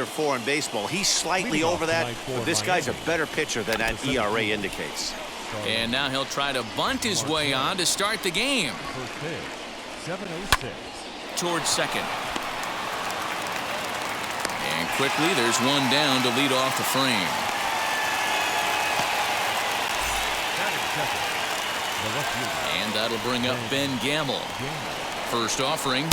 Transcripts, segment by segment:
4 in baseball. He's slightly over that, but this guy's a better pitcher than that ERA indicates. And now he'll try to bunt his way on to start the game. Towards second. And quickly there's one down to lead off the frame. And that'll bring up Ben Gamble. First offering.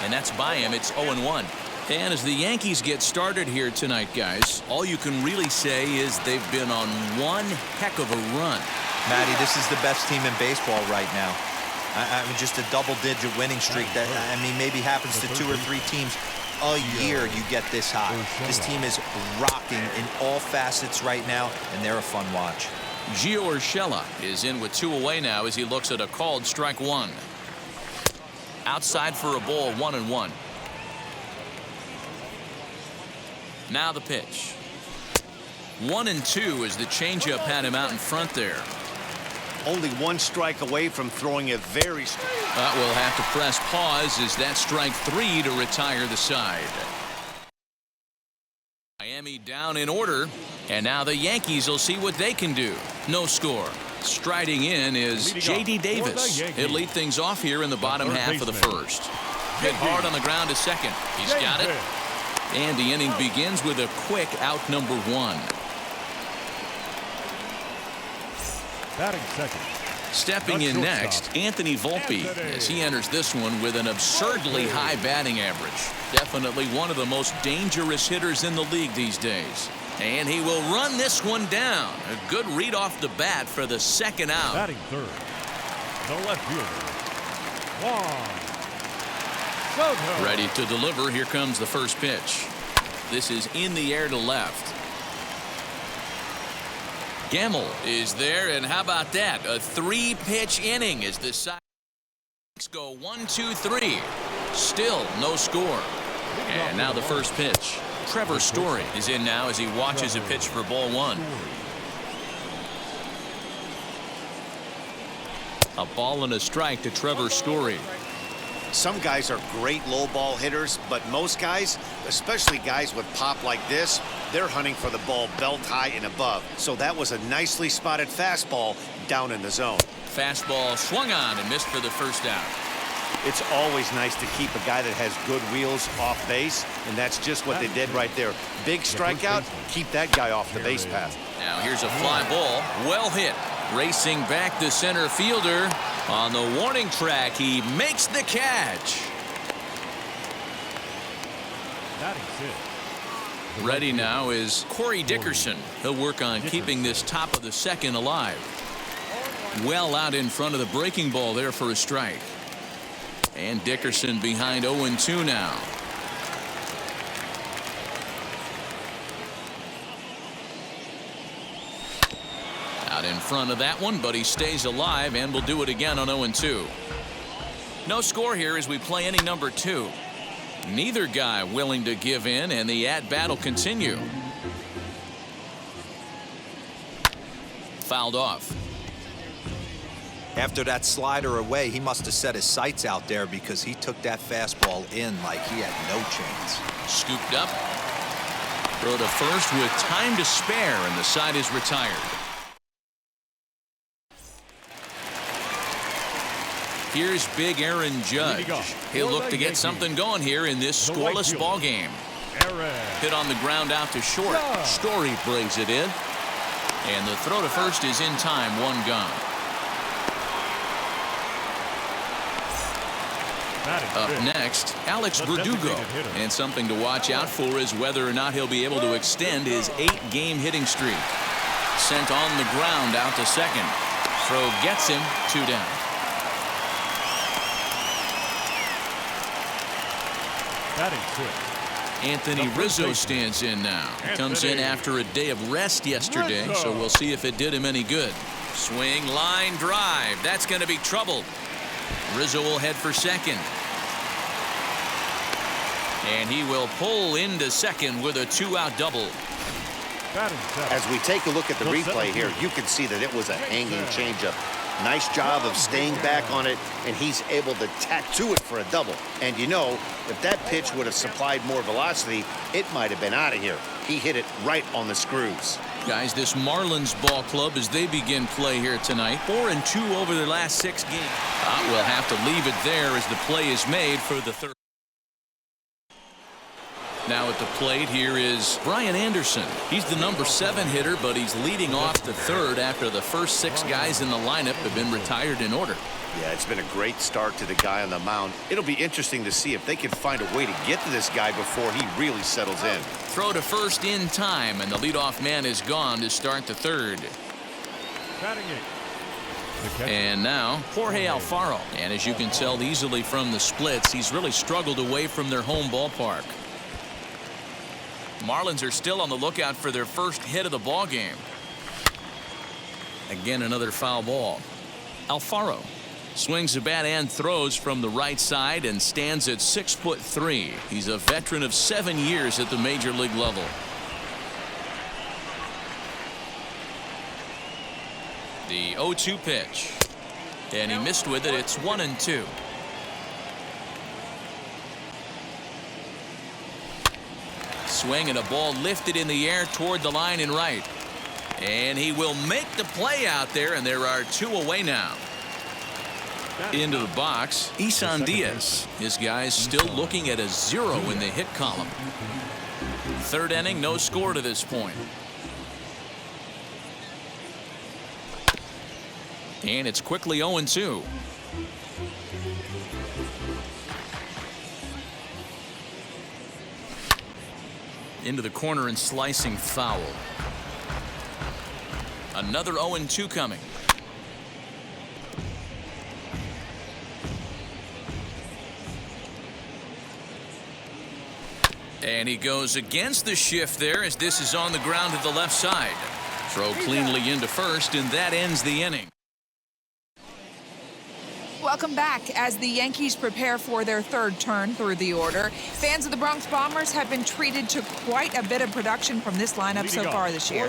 And that's by him. It's 0-1. And as the Yankees get started here tonight, guys, all you can really say is they've been on one heck of a run. Matty, this is the best team in baseball right now. I mean, just a double-digit winning streak that, I mean, maybe happens to 2 or 3 teams a year you get this high. This team is rocking in all facets right now, and they're a fun watch. Gio Urshela is in with 2 away now as he looks at a called strike 1. Outside for a ball, 1-1. Now the pitch. 1-2 as the changeup had him out in front there. Only 1 strike away from throwing it very straight. But we'll have to press pause as that strike 3 to retire the side. Miami down in order, and now the Yankees will see what they can do. No score. Striding in is J.D. Davis. He'll lead things off here in the bottom half of the first. Hit hard on the ground to second. He's got it. And the inning begins with a quick out number 1. Batting second. Stepping in next, Anthony Volpe, as he enters this one with an absurdly high batting average. Definitely one of the most dangerous hitters in the league these days. And he will run this one down. A good read off the bat for the second out. Batting third, the left fielder, Juan Soto. Ready to deliver. Here comes the first pitch. This is in the air to left. Gamble is there, and how about that? A 3-pitch inning as the Sox go 1, 2, 3. Still no score. And now the first pitch. Trevor Story is in now as he watches a pitch for ball 1. A ball and a strike to Trevor Story. Some guys are great low ball hitters, but most guys, especially guys with pop like this, they're hunting for the ball belt high and above. So that was a nicely spotted fastball down in the zone. Fastball swung on and missed for the first out. It's always nice to keep a guy that has good wheels off base, and that's just what they did right there. Big strikeout, keep that guy off the base path. Now here's a fly ball, well hit. Racing back the center fielder. On the warning track, he makes the catch. Ready now is Corey Dickerson. He'll work on keeping this top of the second alive. Well out in front of the breaking ball there for a strike. And Dickerson behind 0-2 now. Out in front of that one, but he stays alive and will do it again on 0-2. No score here as we play inning number 2. Neither guy willing to give in, and the at-bat will continue. Fouled off. After that slider away, he must have set his sights out there because he took that fastball in like he had no chance. Scooped up. Throw to first with time to spare, and the side is retired. Here's big Aaron Judge. He'll look to get something going here in this scoreless ball game. Hit on the ground out to short. Story brings it in. And the throw to first is in time. 1 gone. Up next, Alex Verdugo. And something to watch out for is whether or not he'll be able to extend his 8-game hitting streak. Sent on the ground out to second. Throw gets him. 2 down. Anthony Rizzo stands in now. He comes in after a day of rest yesterday, so we'll see if it did him any good. Swing, line drive. That's going to be trouble. Rizzo will head for second. And he will pull into second with a 2-out double. As we take a look at the replay here, you can see that it was a hanging changeup. Nice job of staying back on it, and he's able to tattoo it for a double. And you know, if that pitch would have supplied more velocity, it might have been out of here. He hit it right on the screws. Guys, this Marlins ball club as they begin play here tonight. 4-2 over their last 6 games. We'll have to leave it there as the play is made for the third. Now at the plate here is Brian Anderson. He's the number 7 hitter, but he's leading off the third after the first 6 guys in the lineup have been retired in order. Yeah, it's been a great start to the guy on the mound. It'll be interesting to see if they can find a way to get to this guy before he really settles in. Throw to first in time, and the leadoff man is gone to start the third. And now Jorge Alfaro. And as you can tell easily from the splits, he's really struggled away from their home ballpark. Marlins are still on the lookout for their first hit of the ball game. Again, another foul ball. Alfaro swings the bat and throws from the right side and stands at 6'3". He's a veteran of 7 years at the major league level. The 0-2 pitch, and he missed with it. It's 1-2. Swing and a ball lifted in the air toward the line and right. And he will make the play out there, and there are 2 away now. Into the box, Isan Diaz. His guys still looking at a 0 in the hit column. Third inning, no score to this point. And it's quickly 0-2. Into the corner and slicing foul. Another 0-2 coming. And he goes against the shift there as this is on the ground to the left side. Throw cleanly into first, and that ends the inning. Welcome back. As the Yankees prepare for their third turn through the order, fans of the Bronx Bombers have been treated to quite a bit of production from this lineup so far this year.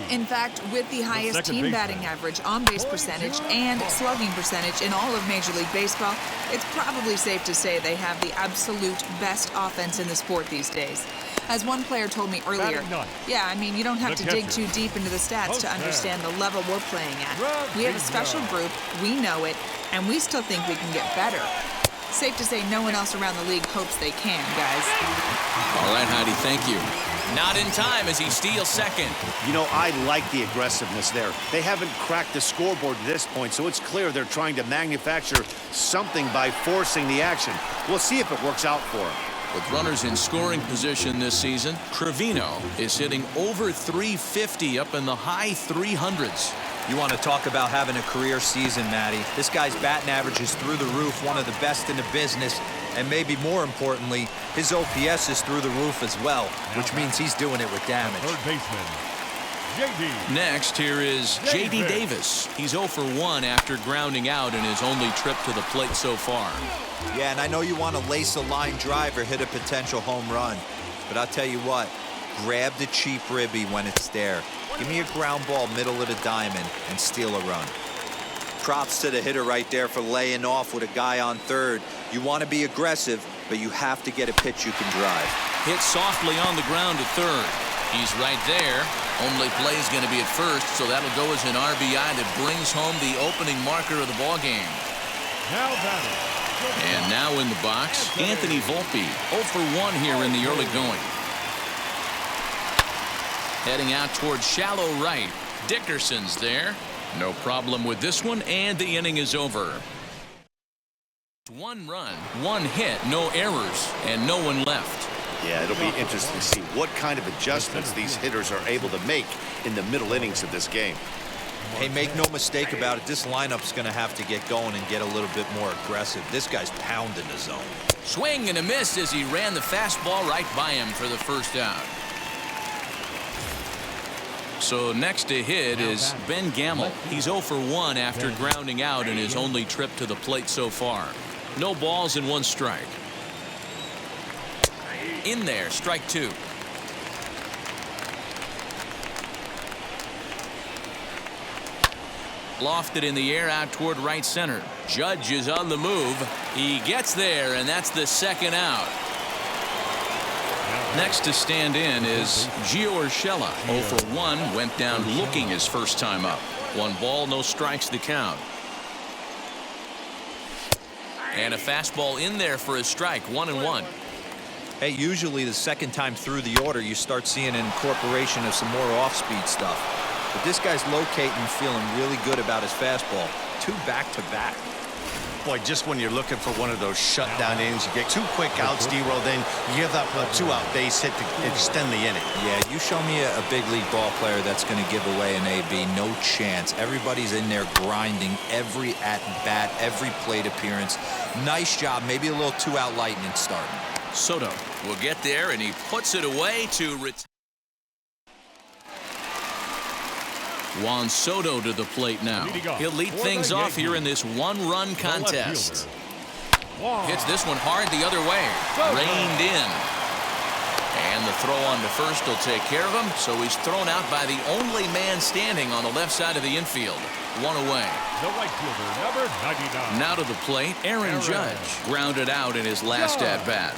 In fact, with the highest team batting average, on-base percentage, and slugging percentage in all of Major League Baseball, it's probably safe to say they have the absolute best offense in the sport these days. As one player told me earlier, yeah, I mean, you don't have to dig too deep into the stats to understand the level we're playing at. We have a special group, we know it, and we still think we can get better. Safe to say no one else around the league hopes they can, guys. All right, Heidi, thank you. Not in time as he steals second. You know, I like the aggressiveness there. They haven't cracked the scoreboard at this point, so it's clear they're trying to manufacture something by forcing the action. We'll see if it works out for them. With runners in scoring position this season, Trevino is hitting over 350 up in the high 300s. You want to talk about having a career season, Matty. This guy's batting average is through the roof, one of the best in the business, and maybe more importantly, his OPS is through the roof as well, which means he's doing it with damage. Third baseman, J.D. Next, here is J.D. Davis. He's 0 for 1 after grounding out in his only trip to the plate so far. Yeah, and I know you want to lace a line drive or hit a potential home run, but I'll tell you what, grab the cheap ribby when it's there. Give me a ground ball middle of the diamond and steal a run. Props to the hitter right there for laying off with a guy on third. You want to be aggressive, but you have to get a pitch you can drive. Hit softly on the ground to third. He's right there. Only play is going to be at first, so that'll go as an RBI that brings home the opening marker of the ball game. Now batting. And now in the box, Anthony Volpe, 0 for 1 here in the early going. Heading out towards shallow right. Dickerson's there. No problem with this one, and the inning is over. 1 run, 1 hit, no errors, and no one left. Yeah, it'll be interesting to see what kind of adjustments these hitters are able to make in the middle innings of this game. Hey, make no mistake about it, this lineup's going to have to get going and get a little bit more aggressive. This guy's pounding the zone. Swing and a miss as he ran the fastball right by him for the first out. So next to hit is Ben Gamel. He's 0 for 1 after grounding out in his only trip to the plate so far. No balls and 1 strike. In there, strike 2. Lofted in the air out toward right center. Judge is on the move. He gets there, and that's the second out. Next to stand in is Gio Urshela. 0 for 1, went down looking his first time up. 1 ball, no strikes to count. And a fastball in there for a strike. 1-1. Hey, usually the second time through the order, you start seeing an incorporation of some more off-speed stuff. But this guy's locating, feeling really good about his fastball. 2 back-to-back. Boy, just when you're looking for one of those shutdown innings, you get 2 quick outs, D-Roll, then you give up a 2-out base hit to extend the inning. Yeah, you show me a big league ball player that's going to give away an AB. No chance. Everybody's in there grinding every at-bat, every plate appearance. Nice job. Maybe a little 2-out lightning starting. Soto will get there, and he puts it away to retire. Juan Soto to the plate now. He'll lead things off here in this 1-run contest. Hits this one hard the other way. Reined in. And the throw on to first will take care of him, so he's thrown out by the only man standing on the left side of the infield. 1 away. The right fielder, number 99. Now to the plate, Aaron Judge. Grounded out in his last at-bat.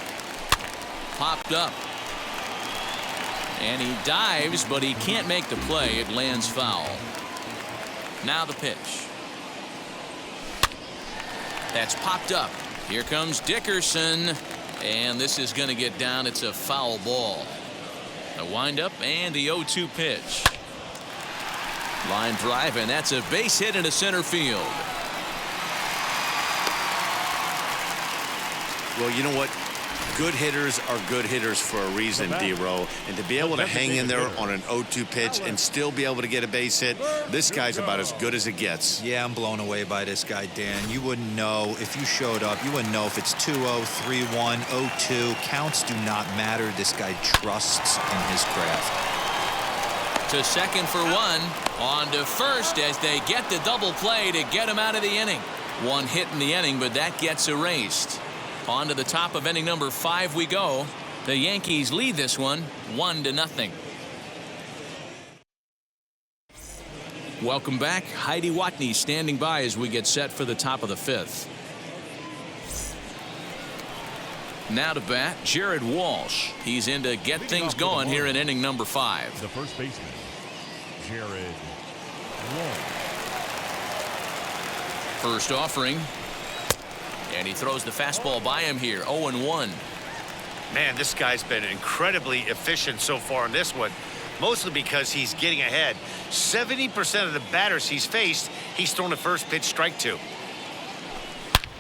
Popped up. And he dives, but he can't make the play. It lands foul. Now the pitch. That's popped up. Here comes Dickerson. And this is going to get down. It's a foul ball. A windup and the 0-2 pitch. Line drive, and that's a base hit into center field. Well, you know what? Good hitters are good hitters for a reason, D-Row. And to be able to hang in there on an 0-2 pitch and still be able to get a base hit, this guy's about as good as it gets. Yeah, I'm blown away by this guy, Dan. You wouldn't know if you showed up. You wouldn't know if it's 2-0, 3-1, 0-2. Counts do not matter. This guy trusts in his craft. To second for 1. On to first as they get the double play to get him out of the inning. 1 hit in the inning, but that gets erased. On to the top of inning number 5 we go. The Yankees lead this one 1-0. Welcome back. Heidi Watney standing by as we get set for the top of the 5th. Now to bat, Jared Walsh. He's in to get things going here in inning number 5. The first baseman, Jared Walsh. First offering. And he throws the fastball by him here. 0-1. Man, this guy's been incredibly efficient so far in this one, mostly because he's getting ahead. 70% of the batters he's faced, he's thrown a first pitch strike to.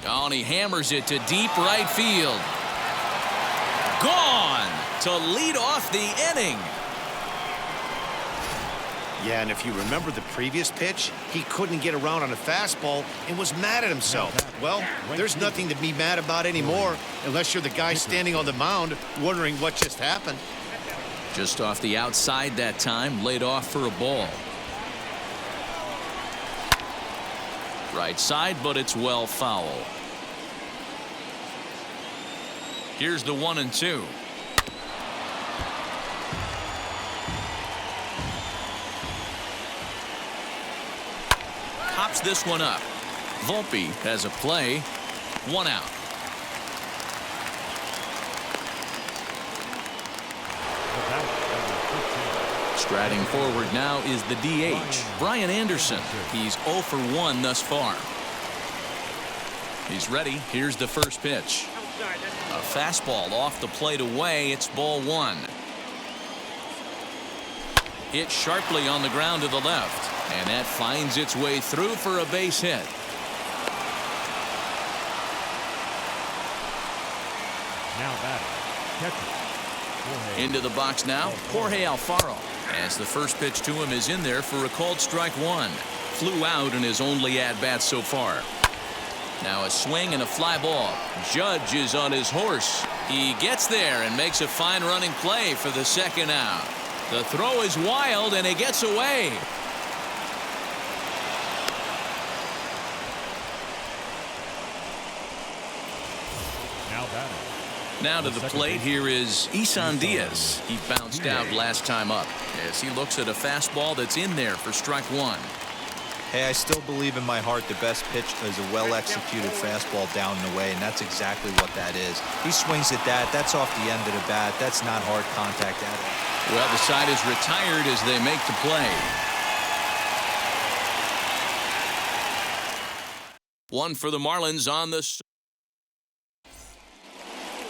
Oh, and he hammers it to deep right field. Gone to lead off the inning. Yeah, and if you remember the previous pitch, he couldn't get around on a fastball and was mad at himself. Well, there's nothing to be mad about anymore unless you're the guy standing on the mound wondering what just happened. Just off the outside that time, laid off for a ball. Right side, but it's well foul. Here's the 1-2. Pops this one up. Volpe has a play. 1 out. Striding forward now is the DH, Brian Anderson. He's 0 for 1 thus far. He's ready. Here's the first pitch. A fastball off the plate away. It's ball 1. Hit sharply on the ground to the left. And that finds its way through for a base hit. Now batting. Into the box now, Jorge Alfaro. As the first pitch to him is in there for a called strike 1. Flew out in his only at-bat so far. Now a swing and a fly ball. Judge is on his horse. He gets there and makes a fine running play for the second out. The throw is wild and it gets away. Now to the plate, here is Isan Diaz. He bounced out last time up as he looks at a fastball that's in there for strike 1. Hey, I still believe in my heart the best pitch is a well-executed fastball down and away, and that's exactly what that is. He swings at that. That's off the end of the bat. That's not hard contact at all. Well, the side is retired as they make the play. One for the Marlins on the...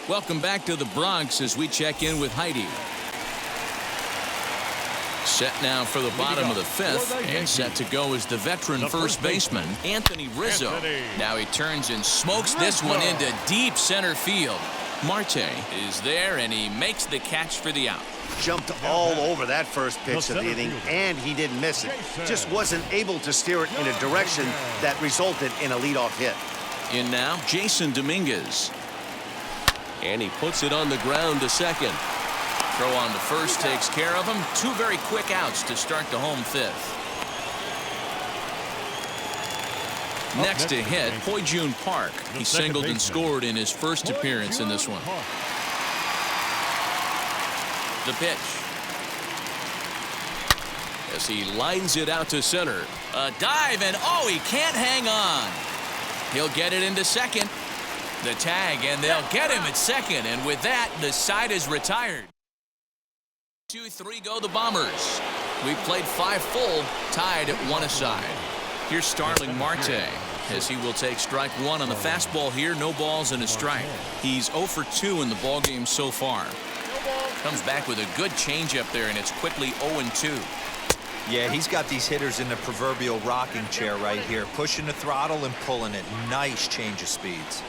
Welcome back to the Bronx as we check in with Heidi. Set now for the bottom of the fifth, and set to go is the veteran first baseman, Anthony Rizzo. Now he turns and smokes this one into deep center field. Marte is there, and he makes the catch for the out. Jumped all over that first pitch of the inning, and he didn't miss it. Just wasn't able to steer it in a direction that resulted in a leadoff hit. In now, Jason Dominguez. And he puts it on the ground to second. Throw on to first takes care of him. Two very quick outs to start the home fifth. Next to hit, Hoi-Jun Park. He singled and scored in his first appearance in this one. The pitch. As he lines it out to center. A dive, and oh, he can't hang on. He'll get it into second. The tag, and they'll get him at second. And with that, the side is retired. 2-3 go the Bombers. We've played 5 full, tied at 1 aside. Here's Starling Marte as he will take strike 1 on the fastball here. No balls and a strike. He's 0 for 2 in the ballgame so far. Comes back with a good changeup there, and it's quickly 0-2. Yeah, he's got these hitters in the proverbial rocking chair right here, pushing the throttle and pulling it. Nice change of speeds.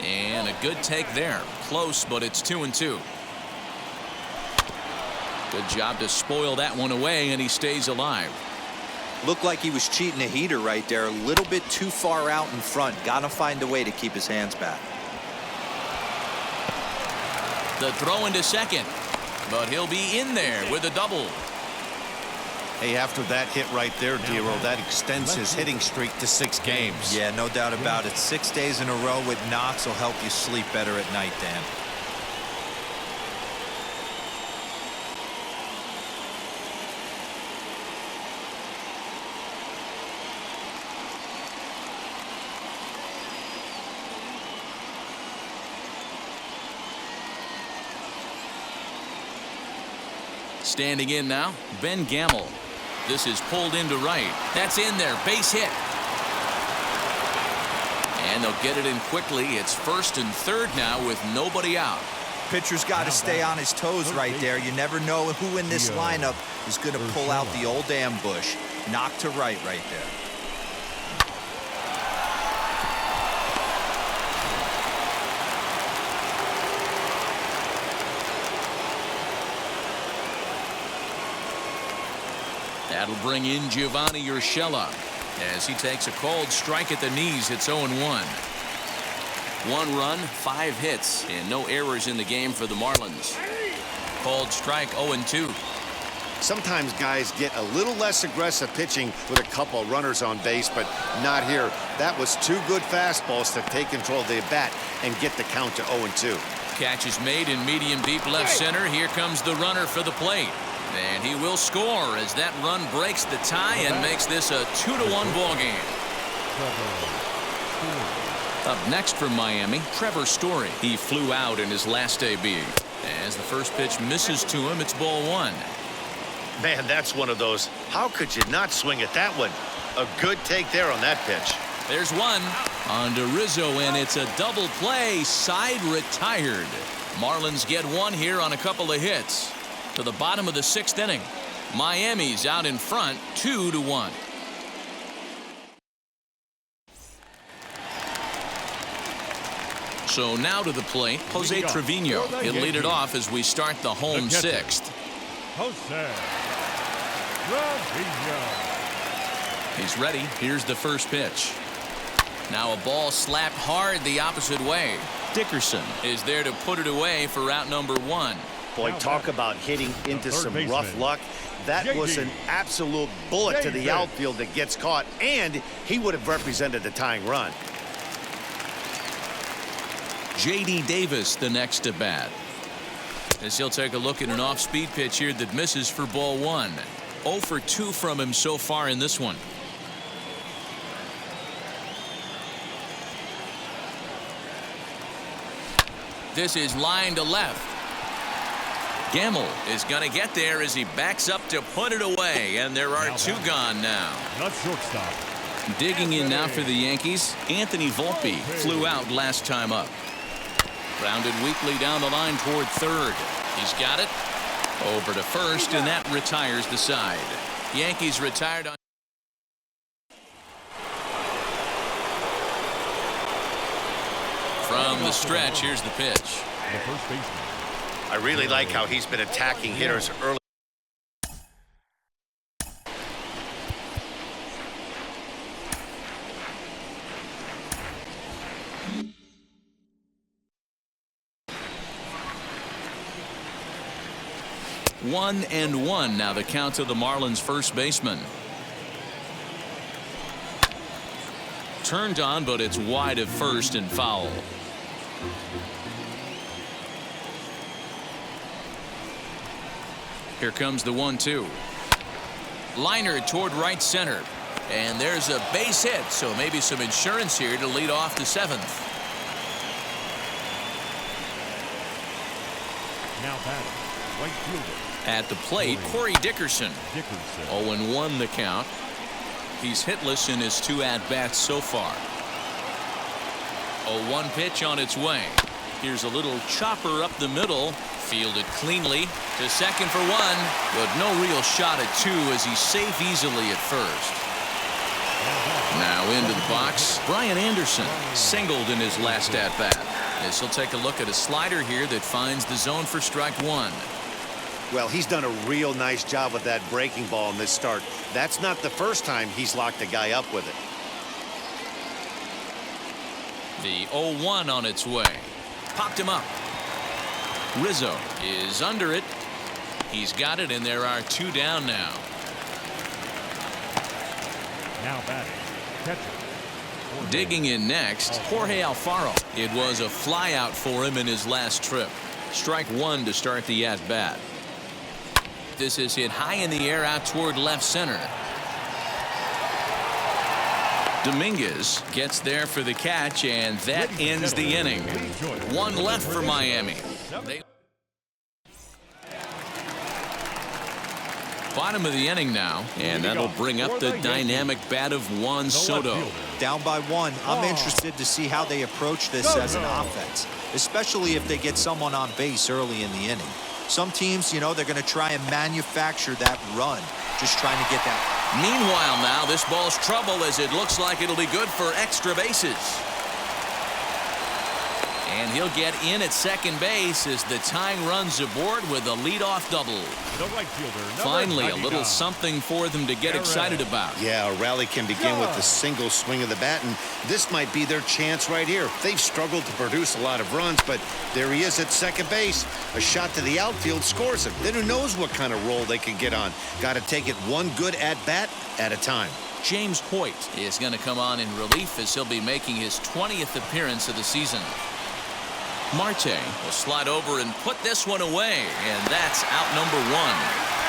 And a good take there. Close, but it's 2-2. Good job to spoil that one away, and he stays alive. Looked like he was cheating a heater right there. A little bit too far out in front. Got to find a way to keep his hands back. The throw into second, but he'll be in there with a double. Hey, after that hit right there, Dero, that extends his hitting streak to 6 games. Yeah, no doubt about it. 6 days in a row with knocks will help you sleep better at night, Dan. Standing in now, Ben Gamble. This is pulled into right. That's in there, base hit. And they'll get it in quickly. It's first and third now with nobody out. Pitcher's got to stay on his toes right there. You never know who in this lineup is going to pull out the old ambush. Knock to right there. That'll bring in Giovanni Urshela as he takes a cold strike at the knees. It's 0-1. 1 run, 5 hits, and no errors in the game for the Marlins. Cold strike, 0-2. Sometimes guys get a little less aggressive pitching with a couple of runners on base, but not here. That was 2 good fastballs to take control of the bat and get the count to 0-2. Catch is made in medium deep left center. Here comes the runner for the plate. And he will score as that run breaks the tie and makes this a 2-1 ball game. Up next from Miami, Trevor Story. He flew out in his last AB. As the first pitch misses to him, it's ball 1. Man, that's one of those. How could you not swing at that one? A good take there on that pitch. There's one on to Rizzo, and it's a double play. Side retired. Marlins get one here on a couple of hits. To the bottom of the 6th inning. Miami's out in front, 2-1. So now to the plate, Jose Trevino. He'll lead it off as we start the home 6th. Jose Trevino. He's ready. Here's the first pitch. Now a ball slapped hard the opposite way. Dickerson is there to put it away for out number 1. Boy, talk about hitting into some rough luck. That was an absolute bullet to the outfield that gets caught, and he would have represented the tying run. J.D. Davis the next to bat. As he'll take a look at an off-speed pitch here that misses for ball 1. 0 for 2 from him so far in this one. This is line to left. Gamble is going to get there as he backs up to put it away, and there are two gone now. Not shortstop. Digging in now for the Yankees, Anthony Volpe flew out last time up. Grounded weakly down the line toward third. He's got it over to first, and that retires the side. Yankees retired on. From the stretch, here's the pitch. The first baseman. I really like how he's been attacking hitters early. One and one now the count to the Marlins first baseman. Turned on, but it's wide of first and foul. Here comes the 1-2. Liner toward right center. And there's a base hit, so maybe some insurance here to lead off the seventh. Now batting, right fielder. At the plate, Corey Dickerson. 0-1 the count. He's hitless in his two at-bats so far. 0-1 pitch on its way. Here's a little chopper up the middle. Fielded cleanly to second for one, but no real shot at two as he's safe easily at first. Now into the box, Brian Anderson singled in his last at-bat. As he'll take a look at a slider here that finds the zone for strike one. Well, he's done a real nice job with that breaking ball in this start. That's not the first time he's locked a guy up with it. The 0-1 on its way. Popped him up. Rizzo is under it. He's got it, and there are two down now. Now batting, catcher. Digging in next, Jorge Alfaro. It was a flyout for him in his last trip. Strike one to start the at-bat. This is hit high in the air out toward left center. Dominguez gets there for the catch, and that ends the inning. One left for Miami. Bottom of the inning now, and that'll bring up the dynamic bat of Juan Soto. Down by one. I'm interested to see how they approach this as an offense, especially if they get someone on base early in the inning. Some teams, you know, they're going to try and manufacture that run, just trying to get that. Meanwhile now, this ball's trouble as it looks like it'll be good for extra bases. And he'll get in at second base as the tying run's aboard with a leadoff double. The right fielder, Finally, a little something for them to get excited about. Yeah, a rally can begin with the single swing of the bat, and this might be their chance right here. They've struggled to produce a lot of runs, but there he is at second base. A shot to the outfield scores him. Then who knows what kind of roll they can get on. Got to take it one good at-bat at a time. James Hoyt is going to come on in relief as he'll be making his 20th appearance of the season. Marte will slide over and put this one away, and that's out number one.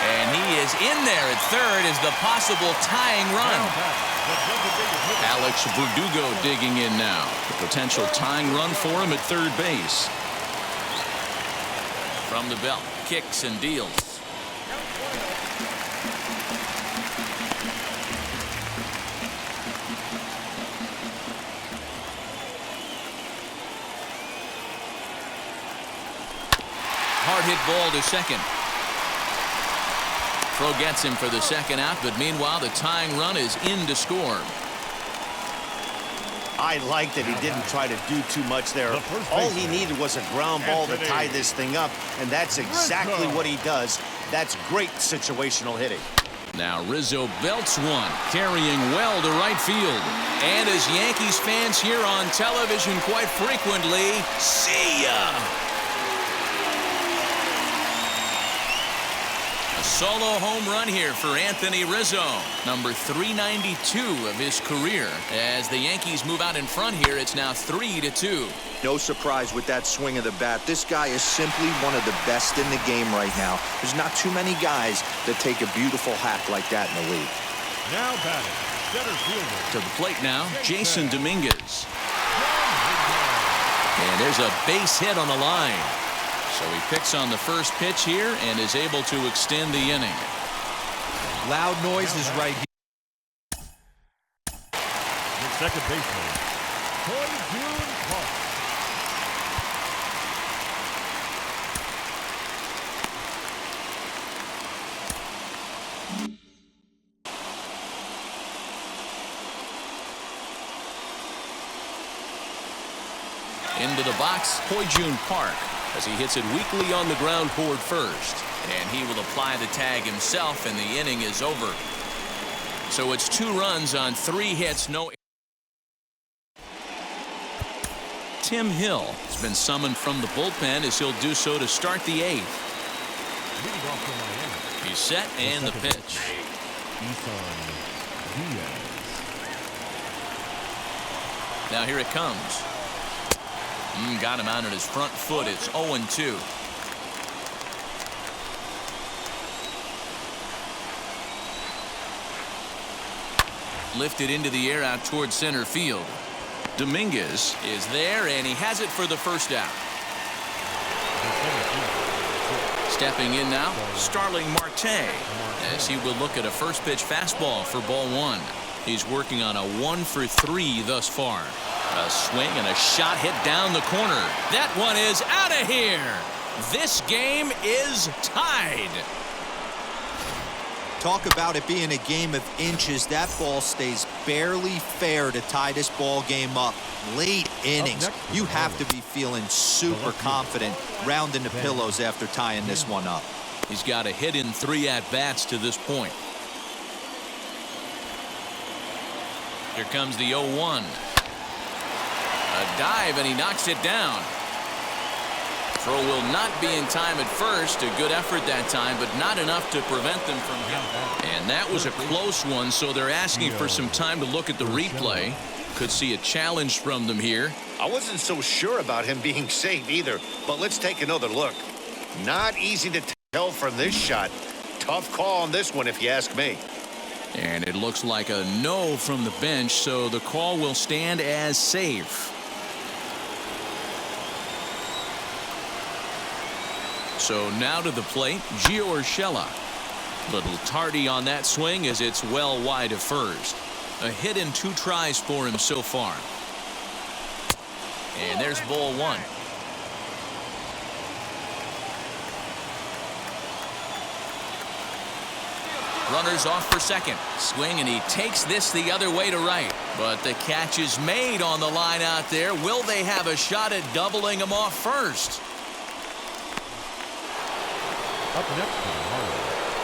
And he is in there at third as the possible tying run. Alex Verdugo digging in now. The potential tying run for him at third base. From the belt, kicks and deals. Hard hit ball to second. Throw gets him for the second out, but meanwhile the tying run is in to score. I like that he didn't try to do too much there. All he needed was a ground ball to tie this thing up, and that's exactly what he does. That's great situational hitting. Now Rizzo belts one, carrying well to right field. And as Yankees fans hear on television quite frequently, see ya! Solo home run here for Anthony Rizzo, number 392 of his career. As the Yankees move out in front here, it's now 3-2. No surprise with that swing of the bat. This guy is simply one of the best in the game right now. There's not too many guys that take a beautiful hack like that in the league. Now batting, center fielder. To the plate now, Jason Dominguez. And there's a base hit on the line. So he picks on the first pitch here and is able to extend the inning. Loud noises right here. Your second baseman, June Park. Into the box, June Park, as he hits it weakly on the ground toward first. And he will apply the tag himself, and the inning is over. So it's 2 runs on 3 hits, no. Tim Hill has been summoned from the bullpen as he'll do so to start the 8th. He's set, and the pitch. Now here it comes. Got him out on his front foot. It's 0-2. Lifted into the air out towards center field. Dominguez is there, and he has it for the first out. Stepping in now, Starling Marte, as he will look at a first pitch fastball for ball 1. He's working on a 1-for-3 thus far. A swing and a shot hit down the corner. That one is out of here. This game is tied. Talk about it being a game of inches. That ball stays barely fair to tie this ball game up. Late innings. You have to be feeling super confident, rounding the pillows after tying this one up. He's got a hit in 3 at-bats to this point. Here comes the 0-1. A dive, and he knocks it down. Throw will not be in time at first. A good effort that time, but not enough to prevent them from getting. And that was a close one, so they're asking for some time to look at the replay. Could see a challenge from them here. I wasn't so sure about him being safe either, but let's take another look. Not easy to tell from this shot. Tough call on this one, if you ask me. And it looks like a no from the bench, so the call will stand as safe. So now to the plate, Gio Urshela. Little tardy on that swing as it's well wide of first. A hit in 2 tries for him so far. And there's ball 1. Runners off for second. Swing, and he takes this the other way to right. But the catch is made on the line out there. Will they have a shot at doubling him off first?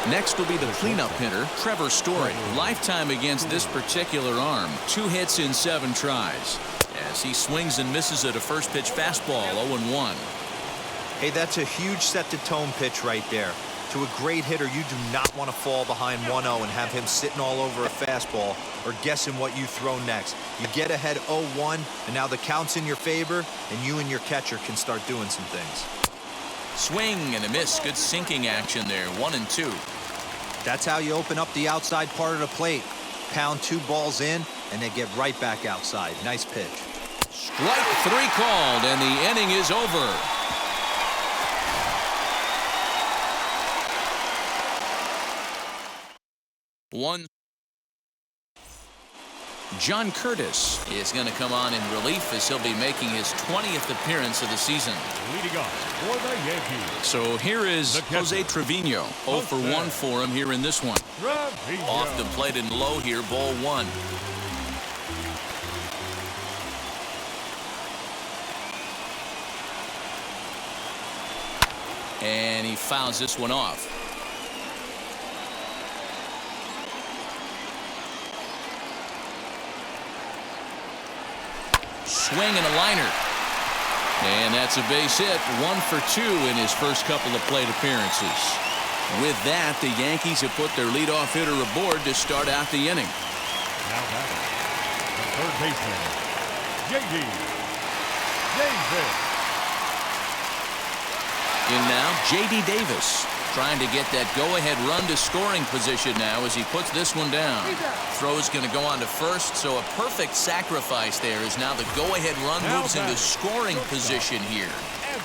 Next will be the cleanup hitter, Trevor Story. Lifetime against this particular arm. 2 hits in 7 tries. As he swings and misses at a first pitch fastball, 0-1. Hey, that's a huge set-the-tone pitch right there. To a great hitter, you do not want to fall behind 1-0 and have him sitting all over a fastball or guessing what you throw next. You get ahead 0-1, and now the count's in your favor, and you and your catcher can start doing some things. Swing and a miss. Good sinking action there. 1-2. That's how you open up the outside part of the plate. Pound 2 balls in, and they get right back outside. Nice pitch. Strike 3 called, and the inning is over. One. John Curtis is going to come on in relief as he'll be making his 20th appearance of the season. Leading off for the Yankees. So here is Jose Trevino. 0 for 1 for him here in this one. Off the plate and low here, ball 1. And he fouls this one off. Swing and a liner. And that's a base hit. 1 for 2 in his first couple of plate appearances. With that, the Yankees have put their leadoff hitter aboard to start out the inning. Now batting, the third baseman, J.D. Davis. In now, J.D. Davis. Trying to get that go-ahead run to scoring position now as he puts this one down. Throw's going to go on to first, so a perfect sacrifice there as now the go-ahead run moves into scoring position here.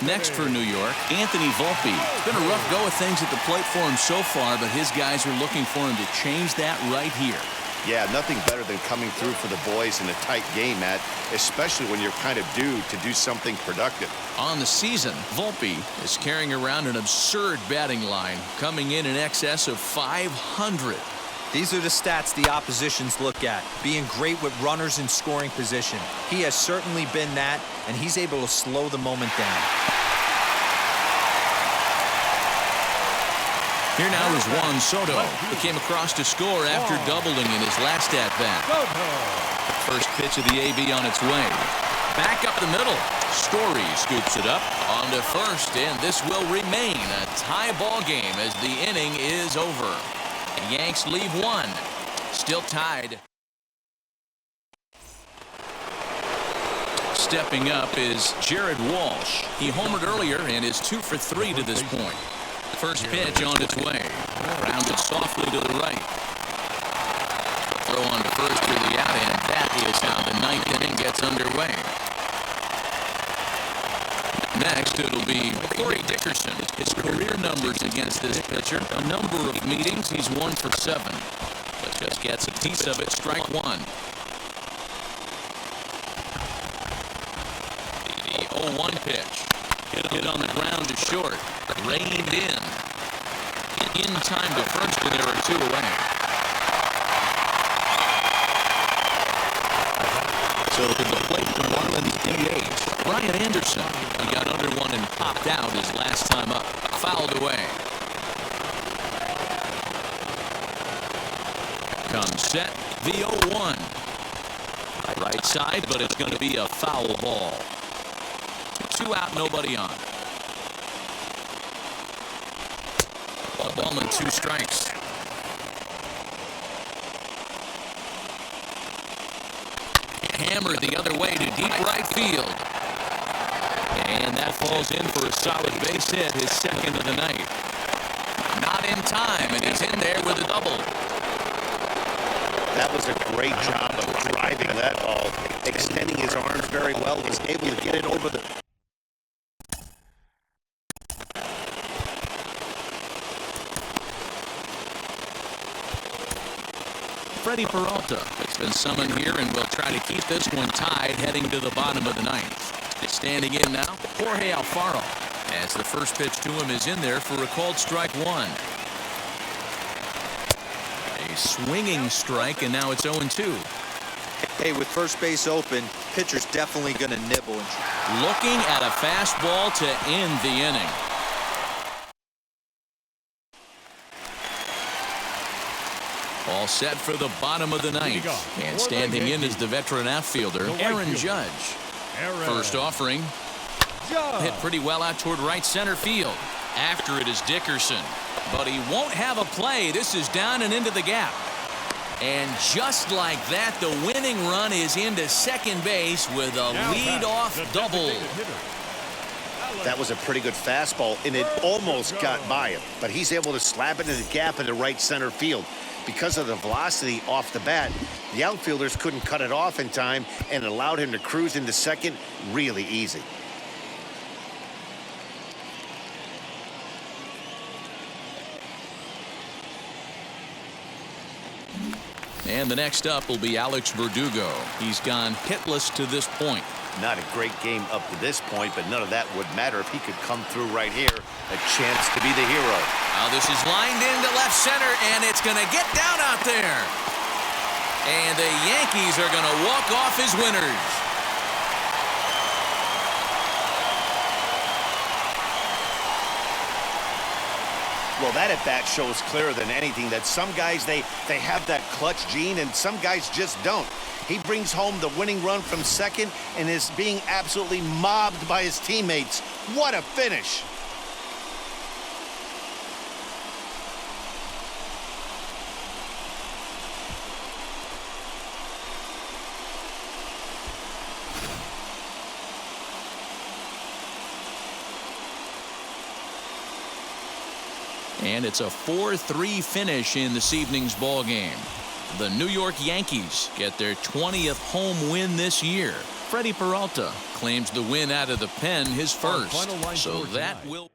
Next for New York, Anthony Volpe. It's been a rough go of things at the plate for him so far, but his guys are looking for him to change that right here. Yeah, nothing better than coming through for the boys in a tight game, Matt, especially when you're kind of due to do something productive. On the season, Volpe is carrying around an absurd batting line, coming in excess of 500. These are the stats the oppositions look at. Being great with runners in scoring position. He has certainly been that, and he's able to slow the moment down. Here now is Juan Soto, who came across to score after doubling in his last at-bat. First pitch of the AB on its way. Back up the middle. Story scoops it up onto first, and this will remain a tie ball game as the inning is over. The Yanks leave one. Still tied. Stepping up is Jared Walsh. He homered earlier and is 2 for 3 to this point. First pitch on its way. Rounded softly to the right. Throw on to first for the out, and that is how the ninth inning gets underway. Next, it'll be Corey Dickerson. His career numbers against this pitcher, a number of meetings, he's 1 for 7. But just gets a piece of it, strike one. The 0-1 pitch. Hit on the ground to short. Reined in. In time to first, and there are 2 away. So to the plate, the Marlins DH, Brian Anderson. He got under one and popped out his last time up. Fouled away. Comes set, the 0-1. Right side, but it's going to be a foul ball. 2 out, nobody on. A ball and 2 strikes. Hammered the other way to deep right field. And that falls in for a solid base hit, his second of the night. Not in time, and he's in there with a double. That was a great job of driving that ball, extending his arms very well. He's able to get it over the... Freddie Peralta has been summoned here and will try to keep this one tied heading to the bottom of the ninth. Standing in now, Jorge Alfaro, as the first pitch to him is in there for a called strike one. A swinging strike, and now it's 0-2. Hey, with first base open, pitcher's definitely going to nibble. Looking at a fastball to end the inning. All set for the bottom of the ninth. And standing in is the veteran outfielder, Aaron Judge. First offering. Hit pretty well out toward right center field. After it is Dickerson. But he won't have a play. This is down and into the gap. And just like that, the winning run is into second base with a leadoff double. That was a pretty good fastball, and it almost got by him. But he's able to slap it in the gap into right center field. Because of the velocity off the bat, the outfielders couldn't cut it off in time and allowed him to cruise into second really easy. And the next up will be Alex Verdugo. He's gone hitless to this point. Not a great game up to this point, but none of that would matter if he could come through right here. A chance to be the hero. Now this is lined into left center, and it's going to get down out there. And the Yankees are going to walk off as winners. Well, that at bat shows clearer than anything that some guys, they have that clutch gene, and some guys just don't. He brings home the winning run from second and is being absolutely mobbed by his teammates. What a finish. And it's a 4-3 finish in this evening's ball game. The New York Yankees get their 20th home win this year. Freddie Peralta claims the win out of the pen, his first. So that will